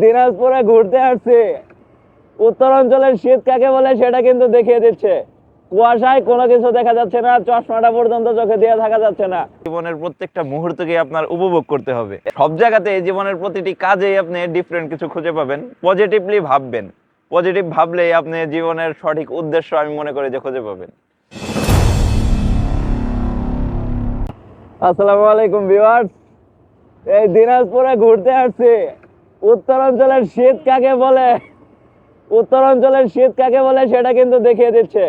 দিনাজপুরে ঘুরতে আসছি, উত্তরাঞ্চলের শীত কাকে বলে সেটা কিন্তু দেখিয়ে দিচ্ছে। কুয়াশায় কোনো কিছু দেখা যাচ্ছে না, চশমাটা পর্যন্ত চোখে দিয়ে থাকা যাচ্ছে না। জীবনের প্রত্যেকটা মুহূর্তকে আপনার উপভোগ করতে হবে। সব জায়গাতে জীবনের প্রতিটি কাজেই আপনি ডিফারেন্ট কিছু খুঁজে পাবেন। পজিটিভলি ভাববেন, পজিটিভ ভাবলেই আপনি জীবনের সঠিক উদ্দেশ্য আমি মনে করি যে খুঁজে পাবেন। আসসালামু আলাইকুম ভিউয়ার্স, এই দিনাজপুরে ঘুরতে আসছি। উত্তরাঞ্চলের শীত কাকে বলে, উত্তরাঞ্চলের শীত কাকে বলে সেটা কিন্তু দেখিয়ে দিচ্ছে।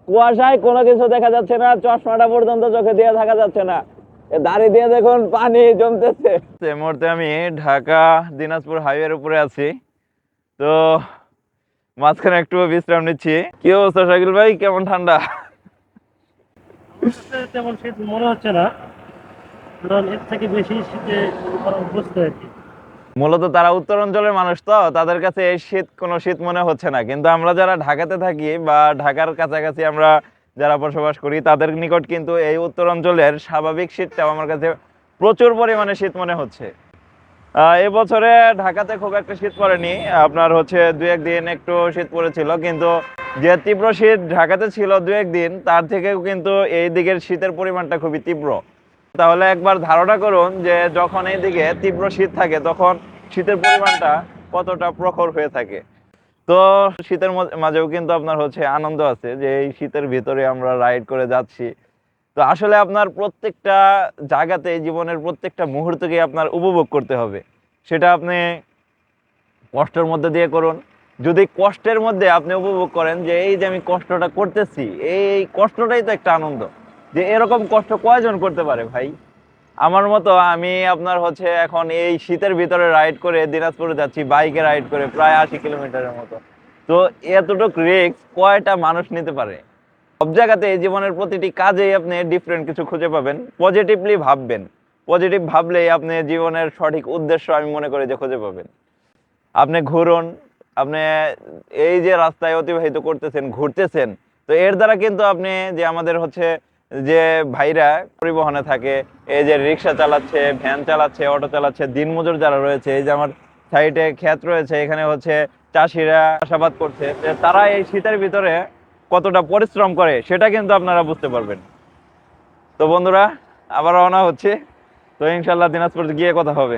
কুয়াশায় কোনো কিছু দেখা যাচ্ছে না, চশমাটা পর্যন্ত চোখে দিয়ে থাকা যাচ্ছে না। দাড়ি দিয়ে দেখুন পানি জমতেছে। এই মুহূর্তে আমি ঢাকা দিনাজপুর হাইওয়ের উপরে আছি। তো মাঝখানে একটু বিশ্রাম নিচ্ছি। কি অবস্থা শাকিল ভাই, কেমন ঠান্ডা? তেমন শীত মনে হচ্ছে না, কারণ এর থেকে বেশি শীতে অভ্যস্ত আর কি। মূলত তারা উত্তরাঞ্চলের মানুষ, তো তাদের কাছে এই শীত কোনো শীত মনে হচ্ছে না। কিন্তু আমরা যারা ঢাকাতে থাকি বা ঢাকার কাছাকাছি আমরা যারা বসবাস করি, তাদের নিকট কিন্তু এই উত্তরাঞ্চলের স্বাভাবিক শীতটাও আমার কাছে প্রচুর পরিমাণে শীত মনে হচ্ছে। এবছরে ঢাকাতে খুব একটা শীত পড়েনি, আপনার হচ্ছে দু একদিন একটু শীত পড়েছিল, কিন্তু যে তীব্র শীত ঢাকাতে ছিল দু একদিন, তার থেকেও কিন্তু এই দিকের শীতের পরিমাণটা খুবই তীব্র। তাহলে একবার ধারণা করুন যে যখন এইদিকে তীব্র শীত থাকে তখন শীতের পরিমাণটা কতটা প্রখর হয়ে থাকে। তো শীতের মাঝেও কিন্তু আপনার হচ্ছে আনন্দ আছে যে এই শীতের ভিতরে আমরা রাইড করে যাচ্ছি। তো আসলে আপনার প্রত্যেকটা জায়গাতে জীবনের প্রত্যেকটা মুহূর্তকে আপনার উপভোগ করতে হবে। সেটা আপনি কষ্টের মধ্যে দিয়ে করুন। যদি কষ্টের মধ্যে আপনি উপভোগ করেন যে এই যে আমি কষ্টটা করতেছি, এই কষ্টটাই তো একটা আনন্দ। যে এরকম কষ্ট কয়জন করতে পারে ভাই? আমার মতো আমি আপনার হচ্ছে এখন এই শীতের ভিতরে রাইড করে দিনাজপুরে যাচ্ছি, বাইকে রাইড করে প্রায় 80 কিলোমিটারের মতো। তো এতটুকু রিস্ক কয়টা মানুষ নিতে পারে? সব জায়গাতে জীবনের প্রতিটি কাজেই আপনি ডিফারেন্ট কিছু খুঁজে পাবেন। পজিটিভলি ভাববেন, পজিটিভ ভাবলেই আপনি জীবনের সঠিক উদ্দেশ্য আমি মনে করি যে খুঁজে পাবেন। আপনি ঘুরুন, আপনি এই যে রাস্তায় অতিবাহিত করতেছেন, ঘুরতেছেন, তো এর দ্বারা কিন্তু আপনি যে আমাদের হচ্ছে যে ভাইরা পরিবহনে থাকে, এই যে রিক্সা চালাচ্ছে, ভ্যান চালাচ্ছে, অটো চালাচ্ছে, দিনমজুর যারা রয়েছে, এই যে আমার সাইডে ক্ষেত রয়েছে, এখানে হচ্ছে চাষিরা চাষাবাদ করছে, তারা এই শীতের ভিতরে কতটা পরিশ্রম করে সেটা কিন্তু আপনারা বুঝতে পারবেন। তো বন্ধুরা, আবার রওনা হচ্ছে। তো ইনশাল্লাহ দিনাজপুর গিয়ে কথা হবে।